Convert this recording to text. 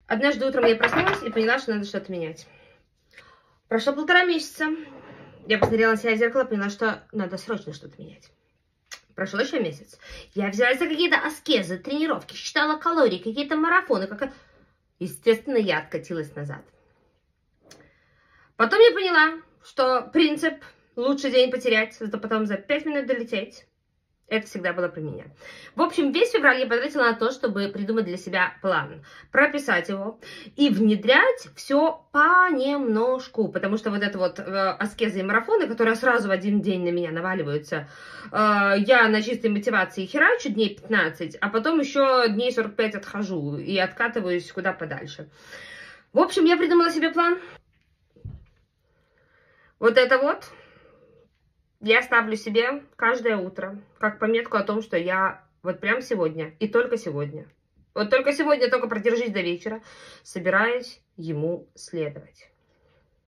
Однажды утром я проснулась и поняла, что надо что-то менять. Прошло 1,5 месяца. Я посмотрела на себя в зеркало и поняла, что надо срочно что-то менять. Прошел еще месяц. Я взялась за какие-то аскезы, тренировки, считала калории, какие-то марафоны. Естественно, я откатилась назад. Потом я поняла, что принцип «лучше день потерять, зато потом за 5 минут долететь» это всегда было про меня. В общем, весь февраль я потратила на то, чтобы придумать для себя план, прописать его и внедрять все понемножку, потому что вот это вот аскезы и марафоны, которые сразу в один день на меня наваливаются, я на чистой мотивации херачу дней 15, а потом еще дней 45 отхожу и откатываюсь куда подальше. В общем, я придумала себе план. Вот это вот я ставлю себе каждое утро как пометку о том, что я вот прям сегодня и только сегодня, вот только сегодня, только продержись до вечера, собираюсь ему следовать.